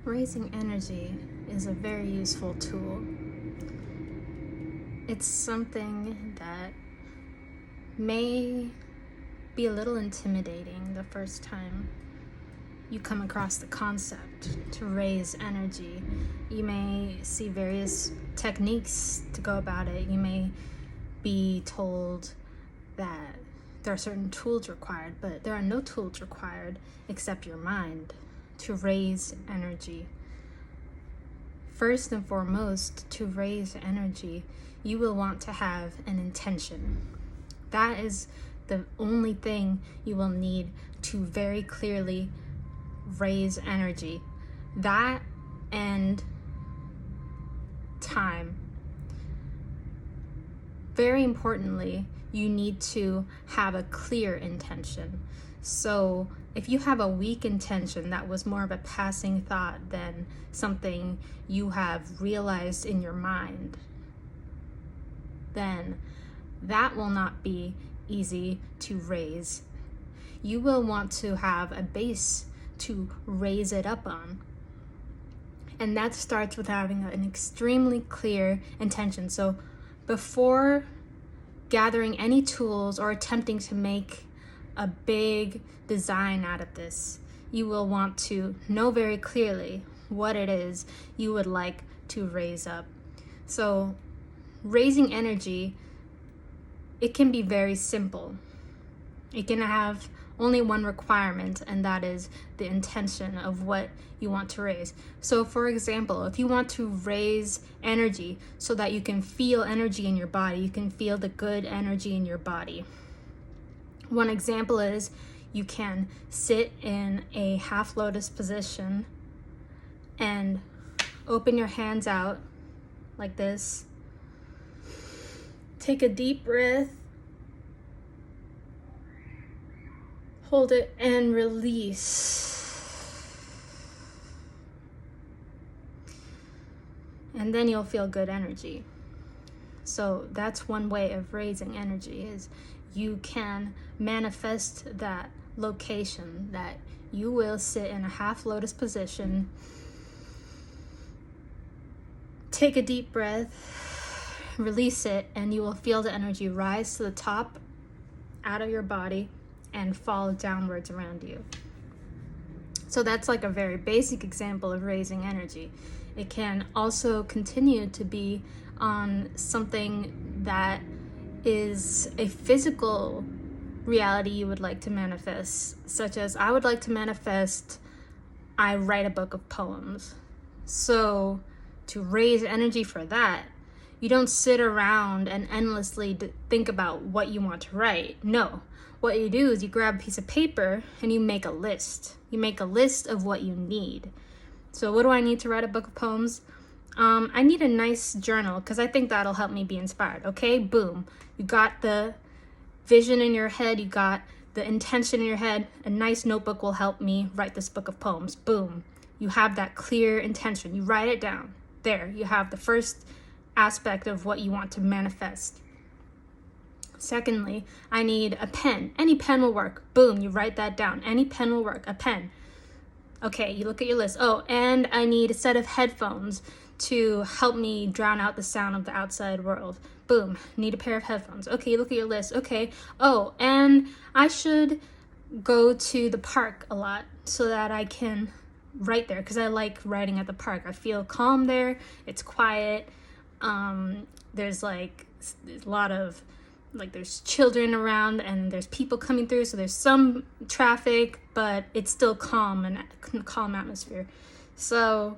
Raising energy is a very useful tool. It's something that may be a little intimidating the first time you come across the concept to raise energy. You may see various techniques to go about it. You may be told that there are certain tools required, but there are no tools required except your mind to raise energy. First and foremost, to raise energy, you will want to have an intention. That is the only thing you will need to very clearly raise energy. That and time. Very importantly, you need to have a clear intention. So if you have a weak intention that was more of a passing thought than something you have realized in your mind, then that will not be easy to raise. You will want to have a base to raise it up on. And that starts with having an extremely clear intention. So before gathering any tools or attempting to make a big design out of this, you will want to know very clearly what it is you would like to raise up. So raising energy, it can be very simple. It can have only one requirement, and that is the intention of what you want to raise. So for example, if you want to raise energy so that you can feel energy in your body, you can feel the good energy in your body. One example is you can sit in a half lotus position and open your hands out like this. Take a deep breath. Hold it and release. And then you'll feel good energy. So that's one way of raising energy, is you can manifest that location that you will sit in a half lotus position. Take a deep breath, release it, and you will feel the energy rise to the top out of your body and fall downwards around you. So that's like a very basic example of raising energy. It can also continue to be on something that is a physical reality you would like to manifest, such as I would like to manifest, I write a book of poems. So to raise energy for that, you don't sit around and endlessly think about what you want to write. No. What you do is you grab a piece of paper and you make a list. You make a list of what you need. So what do I need to write a book of poems? I need a nice journal because I think that'll help me be inspired. Okay, boom. You got the vision in your head. You got the intention in your head. A nice notebook will help me write this book of poems. Boom. You have that clear intention. You write it down. There, you have the first aspect of what you want to manifest. Secondly, I need a pen. Any pen will work. Boom, you write that down. Any pen will work. A pen. Okay, you look at your list. Oh, and I need a set of headphones to help me drown out the sound of the outside world. Boom, need a pair of headphones. Okay, you look at your list. Okay. Oh, and I should go to the park a lot so that I can write there, because I like writing at the park. I feel calm there. It's quiet. There's a lot of there's children around and there's people coming through, so there's some traffic, but it's still calm and calm atmosphere. So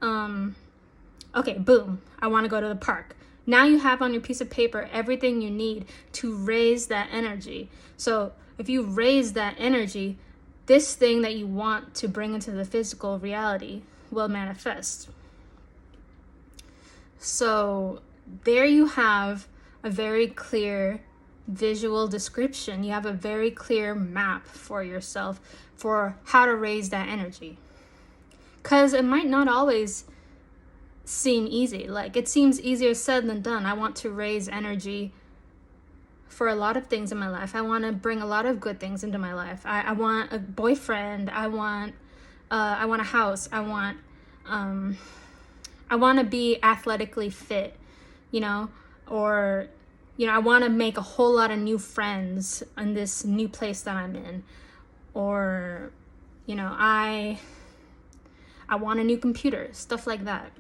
okay, boom, I want to go to the park. Now you have on your piece of paper everything you need to raise that energy. So if you raise that energy, this thing that you want to bring into the physical reality will manifest. So there you have a very clear visual description. You have a very clear map for yourself for how to raise that energy. Because it might not always seem easy. Like, it seems easier said than done. I want to raise energy for a lot of things in my life. I want to bring a lot of good things into my life. I want a boyfriend. I want a house. I want I want to be athletically fit, you know, or, you know, I want to make a whole lot of new friends in this new place that I'm in, or, you know, I want a new computer, stuff like that.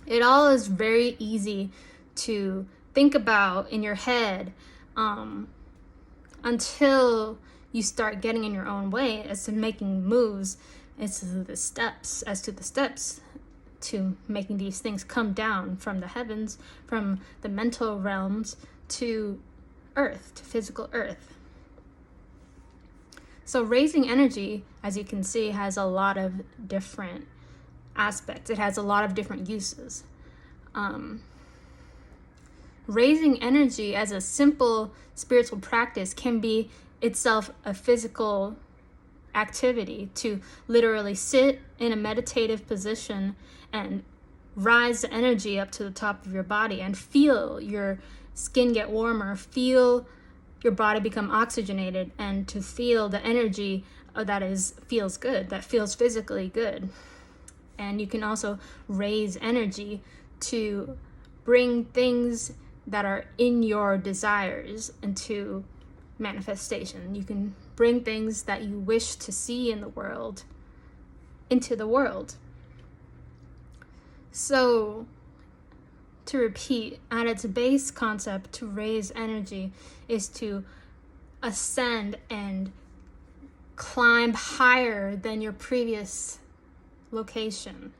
It all is very easy to think about in your head, until you start getting in your own way as to making moves as to the steps to making these things come down from the heavens, from the mental realms to earth, to physical earth. So raising energy, as you can see, has a lot of different aspects. It has a lot of different uses. Raising energy as a simple spiritual practice can be itself a physical activity, to literally sit in a meditative position and rise the energy up to the top of your body and feel your skin get warmer, feel your body become oxygenated, and to feel the energy feels good, that feels physically good. And you can also raise energy to bring things that are in your desires into manifestation. You can bring things that you wish to see in the world into the world. So, to repeat, at its base concept, to raise energy is to ascend and climb higher than your previous location.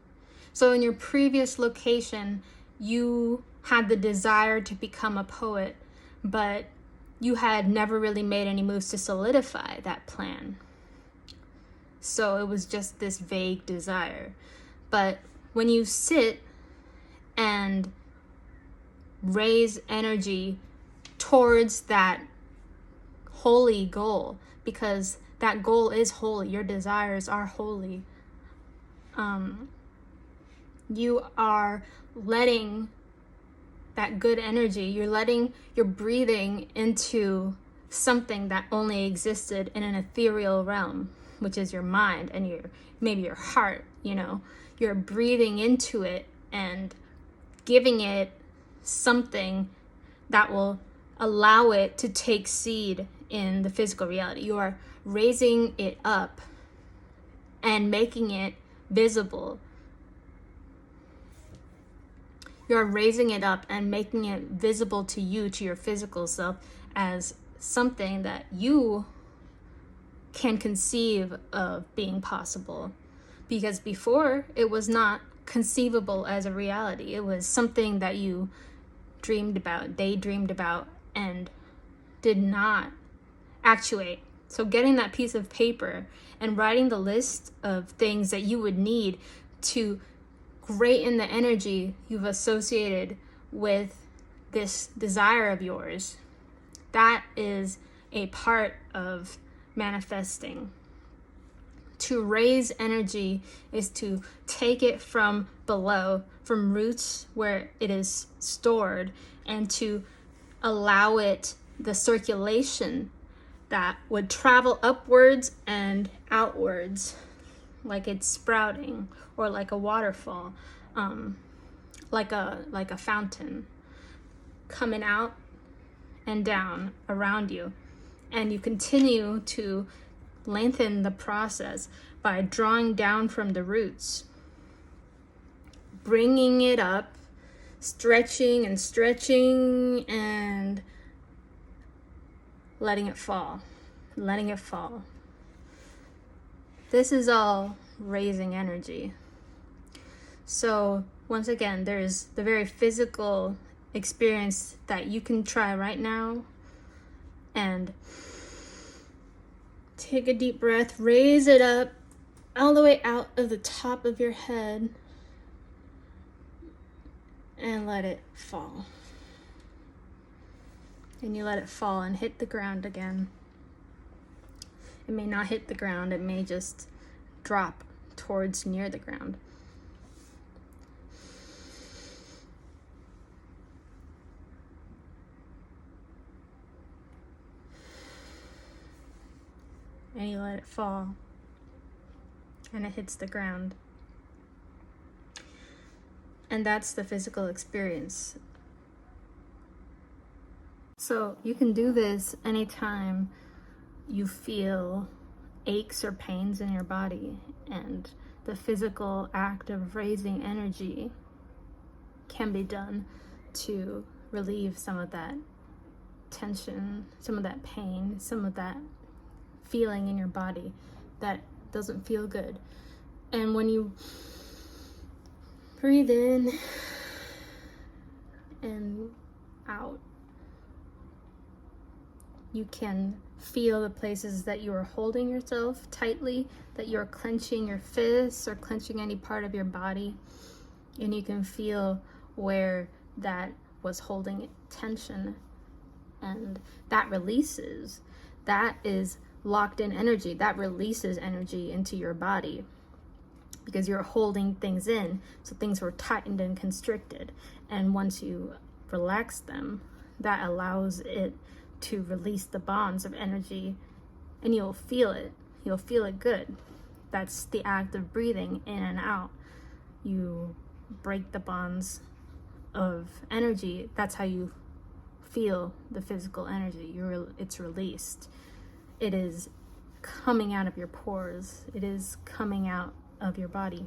So in your previous location, you had the desire to become a poet, but you had never really made any moves to solidify that plan. So it was just this vague desire. But when you sit and raise energy towards that holy goal, because that goal is holy, your desires are holy, you are letting that good energy, you're breathing into something that only existed in an ethereal realm, which is your mind and maybe your heart, you know. You're breathing into it and giving it something that will allow it to take seed in the physical reality. You are raising it up and making it visible. You're raising it up and making it visible to you, to your physical self, as something that you can conceive of being possible. Because before, it was not conceivable as a reality. It was something that you daydreamed about, and did not actuate. So getting that piece of paper and writing the list of things that you would need to greaten the energy you've associated with this desire of yours, that is a part of manifesting. To raise energy is to take it from below, from roots where it is stored, and to allow it the circulation that would travel upwards and outwards, like it's sprouting, or like a waterfall, like a fountain coming out and down around you. And you continue to lengthen the process by drawing down from the roots, bringing it up, stretching and letting it fall. This is all raising energy. So once again, there's the very physical experience that you can try right now. And take a deep breath, raise it up all the way out of the top of your head, and let it fall. And you let it fall and hit the ground again. It may not hit the ground, it may just drop towards near the ground. And you let it fall, and it hits the ground. And that's the physical experience. So you can do this anytime you feel aches or pains in your body, and the physical act of raising energy can be done to relieve some of that tension, some of that pain, some of that feeling in your body that doesn't feel good. And when you breathe in and out, you can feel the places that you are holding yourself tightly, that you're clenching your fists or clenching any part of your body. And you can feel where that was holding tension, and that releases. That is locked in energy. That releases energy into your body because you're holding things in. So things were tightened and constricted. And once you relax them, that allows it to release the bonds of energy, and you'll feel it. You'll feel it good. That's the act of breathing in and out. You break the bonds of energy. That's how you feel the physical energy. It's released. It is coming out of your pores. It is coming out of your body.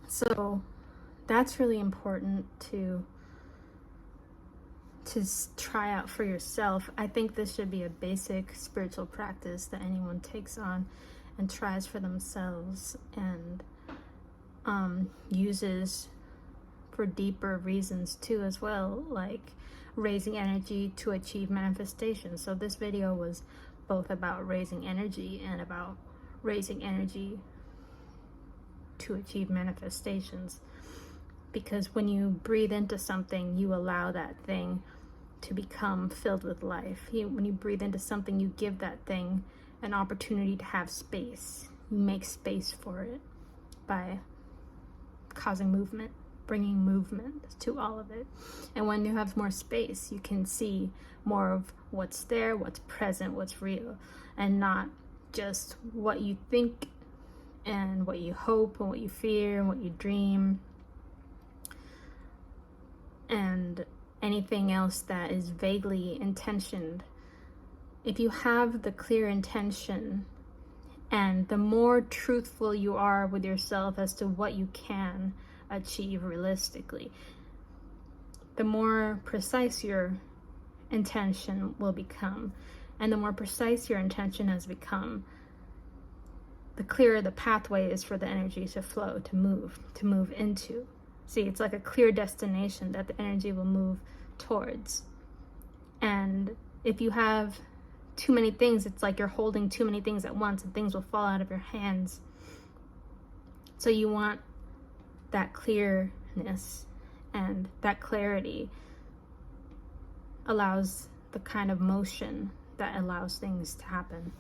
So that's really important to try out for yourself. I think this should be a basic spiritual practice that anyone takes on and tries for themselves, and uses for deeper reasons too as well, like raising energy to achieve manifestation. So this video was both about raising energy and about raising energy to achieve manifestations. Because when you breathe into something, you allow that thing to become filled with life. When you breathe into something, you give that thing an opportunity to have space. You make space for it by causing movement, bringing movement to all of it. And when you have more space, you can see more of what's there, what's present, what's real, and not just what you think and what you hope and what you fear and what you dream and anything else that is vaguely intentioned. If you have the clear intention, and the more truthful you are with yourself as to what you can achieve realistically, the more precise your intention will become. And the more precise your intention has become, the clearer the pathway is for the energy to flow, to move into. See, it's like a clear destination that the energy will move towards. And if you have too many things, it's like you're holding too many things at once, and things will fall out of your hands. So you want that clearness, and that clarity allows the kind of motion that allows things to happen.